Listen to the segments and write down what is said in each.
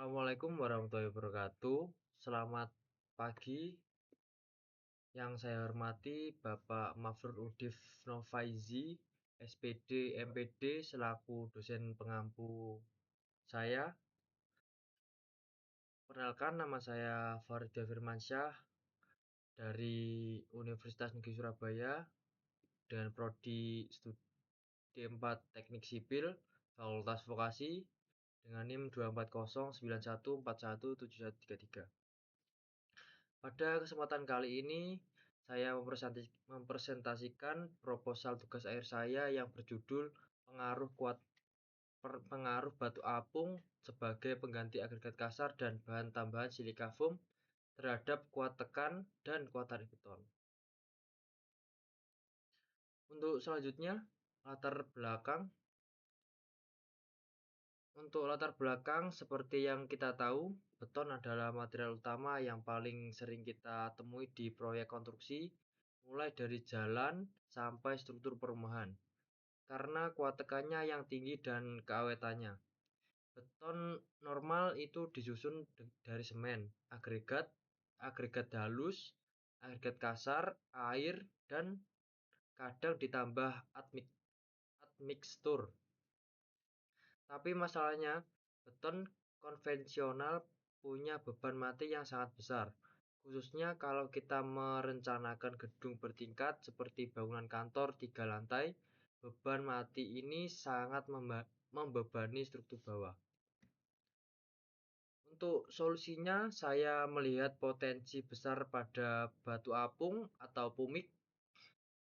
Assalamualaikum warahmatullahi wabarakatuh. Selamat pagi. Yang saya hormati Bapak Mafrud Udif Novaizi, SPD, MPD, selaku dosen pengampu saya. Perkenalkan, nama saya Farida Firmansyah dari Universitas Negeri Surabaya dengan prodi studi 4 Teknik Sipil, Fakultas Vokasi dengan NIM 24091417133. Pada kesempatan kali ini, saya mempresentasikan proposal tugas akhir saya yang berjudul pengaruh batu apung sebagai pengganti agregat kasar dan bahan tambahan silika foam terhadap kuat tekan dan kuat tarik beton. Untuk selanjutnya, latar belakang seperti yang kita tahu, beton adalah material utama yang paling sering kita temui di proyek konstruksi, mulai dari jalan sampai struktur perumahan, karena kuat tekannya yang tinggi dan keawetannya. Beton normal itu disusun dari semen, agregat halus, agregat kasar, air, dan kadang ditambah admixtur. Tapi masalahnya, beton konvensional punya beban mati yang sangat besar, khususnya kalau kita merencanakan gedung bertingkat seperti bangunan kantor 3 lantai. Beban mati ini sangat membebani struktur bawah. Untuk solusinya, saya melihat potensi besar pada batu apung atau pumik.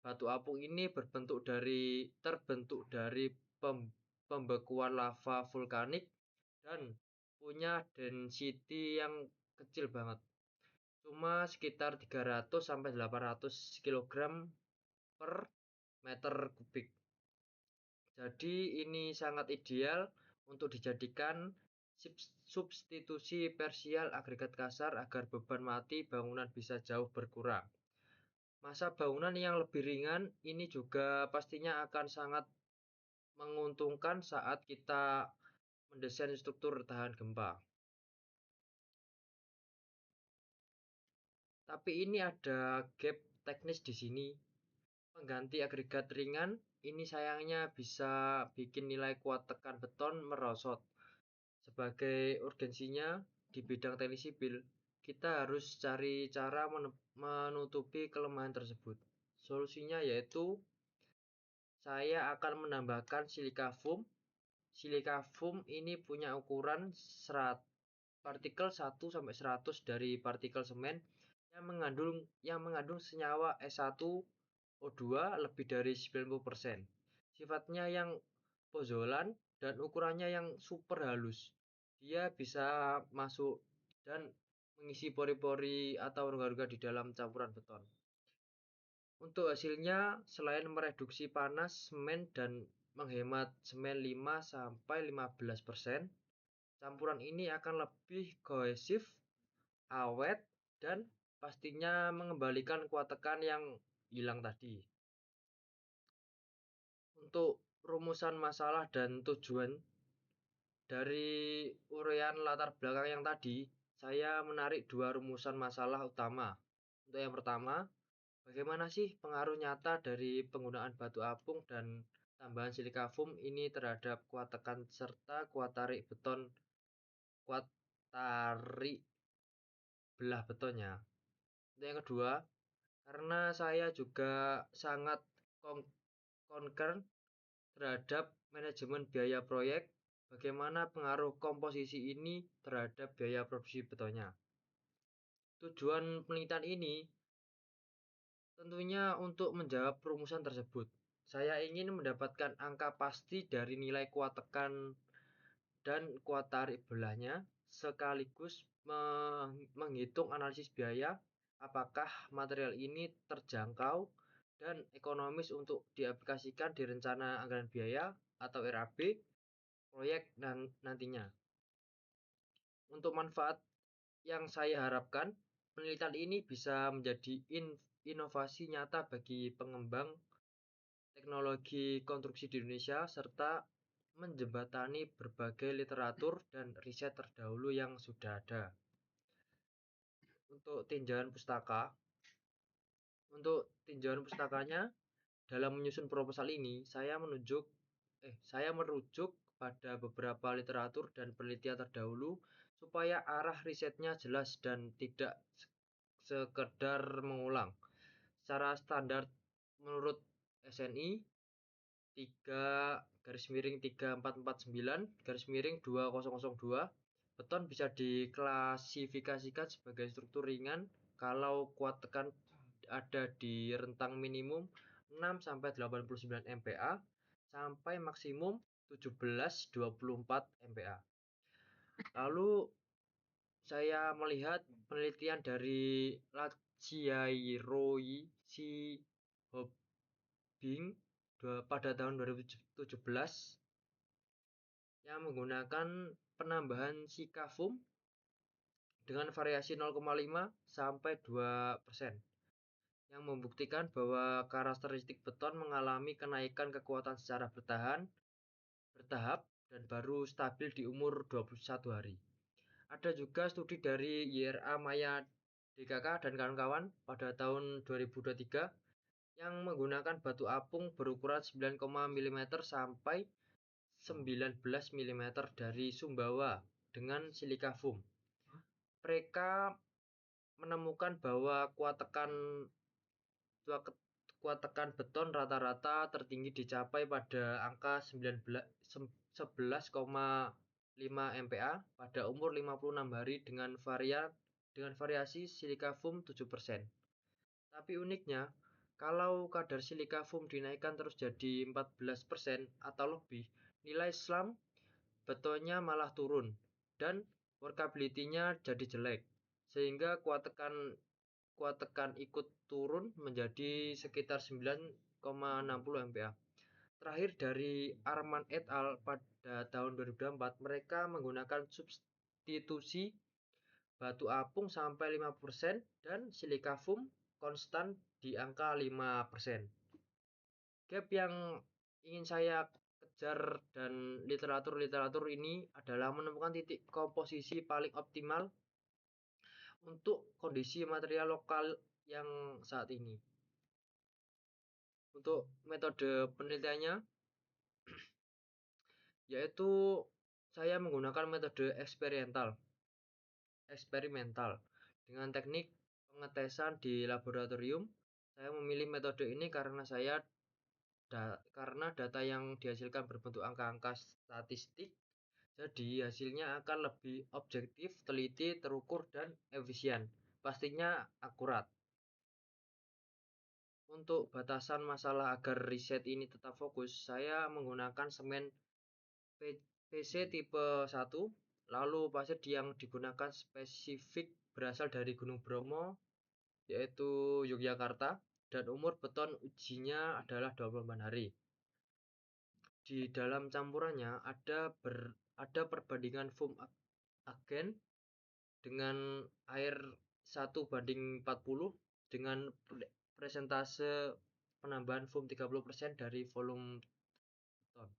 Batu apung ini terbentuk dari pembekuan lava vulkanik dan punya density yang kecil banget. Cuma sekitar 300 sampai 800 kg per meter kubik. Jadi ini sangat ideal untuk dijadikan substitusi parsial agregat kasar agar beban mati bangunan bisa jauh berkurang. Masa bangunan yang lebih ringan ini juga pastinya akan sangat menguntungkan saat kita mendesain struktur tahan gempa. Tapi ini ada gap teknis di sini. Pengganti agregat ringan ini sayangnya bisa bikin nilai kuat tekan beton merosot. Sebagai urgensinya di bidang teknik sipil, kita harus cari cara menutupi kelemahan tersebut. Solusinya yaitu saya akan menambahkan silika foam. Silika foam ini punya ukuran partikel 1-100 dari partikel semen yang mengandung senyawa S1O2 lebih dari 90%. Sifatnya yang pozolan dan ukurannya yang super halus. Dia bisa masuk dan mengisi pori-pori atau rongga-rongga di dalam campuran beton. Untuk hasilnya, selain mereduksi panas semen dan menghemat semen 5-15%, campuran ini akan lebih kohesif, awet, dan pastinya mengembalikan kuat tekan yang hilang tadi. Untuk rumusan masalah dan tujuan dari uraian latar belakang yang tadi, saya menarik 2 rumusan masalah utama. Untuk yang pertama, bagaimana sih pengaruh nyata dari penggunaan batu apung dan tambahan silika foam ini terhadap kuat tekan serta kuat tarik belah betonnya. Untuk yang kedua, karena saya juga sangat concern terhadap manajemen biaya proyek, bagaimana pengaruh komposisi ini terhadap biaya produksi betonnya. Tujuan penelitian ini tentunya untuk menjawab rumusan tersebut. Saya ingin mendapatkan angka pasti dari nilai kuat tekan dan kuat tarik belahnya, sekaligus menghitung analisis biaya, apakah material ini terjangkau dan ekonomis untuk diaplikasikan di rencana anggaran biaya atau RAB proyek nantinya. Untuk manfaat yang saya harapkan, penelitian ini bisa menjadi inovasi nyata bagi pengembang teknologi konstruksi di Indonesia serta menjembatani berbagai literatur dan riset terdahulu yang sudah ada. Untuk tinjauan pustakanya, dalam menyusun proposal ini, saya merujuk pada beberapa literatur dan penelitian terdahulu supaya arah risetnya jelas dan tidak sekedar mengulang. Secara standar menurut SNI 3-3449-2002, beton bisa diklasifikasikan sebagai struktur ringan kalau kuat tekan ada di rentang minimum 6-89 MPa sampai maksimum 17-24 MPa. Lalu saya melihat penelitian dari Lajiairoi Hobing pada tahun 2017 yang menggunakan penambahan sikafum dengan variasi 0,5 sampai 2%, yang membuktikan bahwa karakteristik beton mengalami kenaikan kekuatan secara bertahap dan baru stabil di umur 21 hari. Ada juga studi dari YRA Maya DKK dan kawan-kawan pada tahun 2023 yang menggunakan batu apung berukuran 9, mm sampai 19 mm dari Sumbawa dengan silika foam. Mereka menemukan bahwa kuat tekan beton rata-rata tertinggi dicapai pada angka 11,5 MPa pada umur 56 hari dengan variasi silika foam 7%. Tapi uniknya, kalau kadar silika foam dinaikkan terus jadi 14% atau lebih, nilai SLAM betonnya malah turun dan workability-nya jadi jelek, sehingga kuat tekan ikut turun menjadi sekitar 9,60 MPa. Terakhir dari Arman et al. Pada tahun 2024, mereka menggunakan substitusi batu apung sampai 5% dan silika foam konstan di angka 5%. Gap yang ingin saya kejar dan literatur ini adalah menemukan titik komposisi paling optimal untuk kondisi material lokal yang saat ini. Untuk metode penelitiannya, yaitu saya menggunakan metode eksperimental dengan teknik pengetesan di laboratorium. Saya memilih metode ini karena data yang dihasilkan berbentuk angka-angka statistik, jadi hasilnya akan lebih objektif, teliti, terukur, dan efisien. Pastinya akurat. Untuk batasan masalah agar riset ini tetap fokus, saya menggunakan semen PC tipe 1, lalu pasir yang digunakan spesifik berasal dari Gunung Bromo, yaitu Yogyakarta, dan umur beton ujinya adalah 24 hari. Di dalam campurannya ada perbandingan foam agen dengan air 1:40 dengan presentase penambahan foam 30% dari volume beton.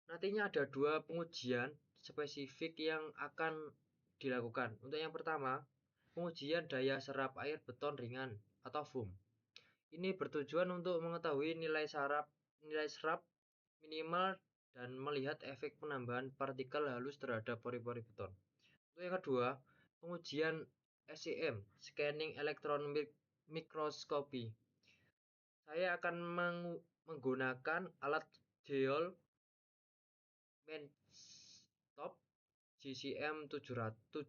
Nantinya ada 2 pengujian spesifik yang akan dilakukan. Untuk yang pertama, pengujian daya serap air beton ringan atau foam. Ini bertujuan untuk mengetahui nilai serap minimal dan melihat efek penambahan partikel halus terhadap pori-pori beton. Untuk yang kedua, pengujian SEM, Scanning Electron Microscopy. Saya akan menggunakan alat Geol Benchtop GCM 7000.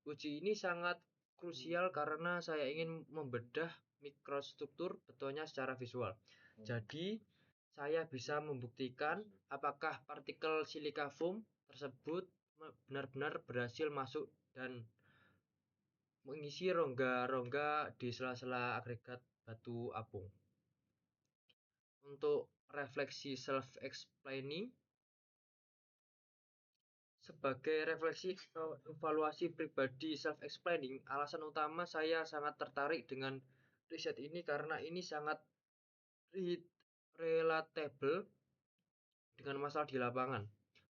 Uji ini sangat krusial karena saya ingin membedah mikrostruktur betonnya secara visual. Jadi, saya bisa membuktikan apakah partikel silika foam tersebut benar-benar berhasil masuk dan mengisi rongga-rongga di sela-sela agregat batu apung. Untuk refleksi self-explaining, sebagai refleksi evaluasi pribadi self-explaining, alasan utama saya sangat tertarik dengan riset ini karena ini sangat relatable dengan masalah di lapangan.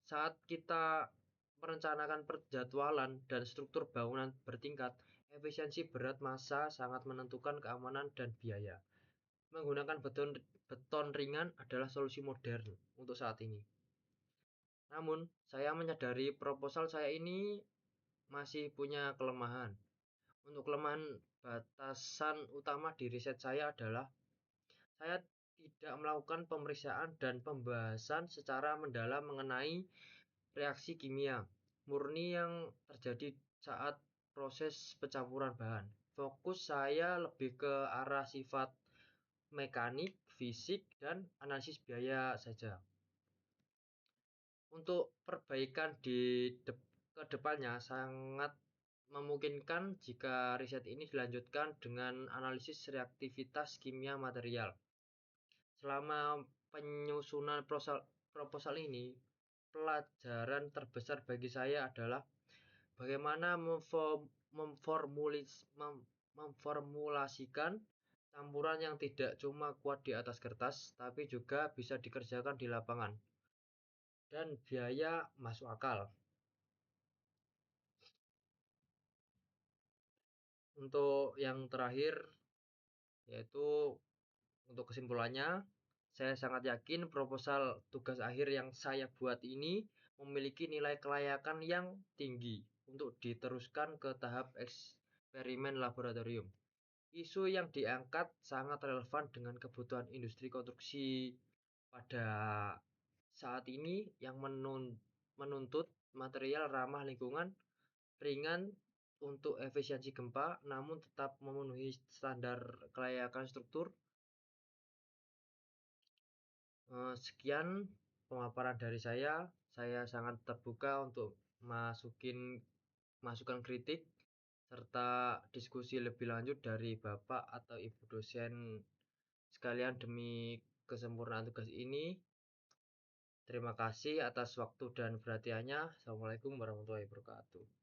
Saat kita merencanakan perjadwalan dan struktur bangunan bertingkat, efisiensi berat massa sangat menentukan keamanan dan biaya. Menggunakan beton ringan adalah solusi modern untuk saat ini. Namun, saya menyadari proposal saya ini masih punya kelemahan. Untuk kelemahan batasan utama di riset saya adalah saya tidak melakukan pemeriksaan dan pembahasan secara mendalam mengenai reaksi kimia murni yang terjadi saat proses pencampuran bahan. Fokus saya lebih ke arah sifat mekanik, fisik, dan analisis biaya saja. Untuk perbaikan di kedepannya sangat memungkinkan jika riset ini dilanjutkan dengan analisis reaktivitas kimia material. Selama penyusunan proposal ini, pelajaran terbesar bagi saya adalah bagaimana memformulasikan campuran yang tidak cuma kuat di atas kertas, tapi juga bisa dikerjakan di lapangan dan biaya masuk akal. Untuk yang terakhir, yaitu untuk kesimpulannya, saya sangat yakin proposal tugas akhir yang saya buat ini memiliki nilai kelayakan yang tinggi untuk diteruskan ke tahap eksperimen laboratorium. Isu yang diangkat sangat relevan dengan kebutuhan industri konstruksi pada saat ini yang menuntut material ramah lingkungan, ringan untuk efisiensi gempa, namun tetap memenuhi standar kelayakan struktur. Sekian pemaparan dari saya. Saya sangat terbuka untuk masukan kritik serta diskusi lebih lanjut dari Bapak atau Ibu dosen sekalian demi kesempurnaan tugas ini. Terima kasih atas waktu dan perhatiannya. Assalamualaikum warahmatullahi wabarakatuh.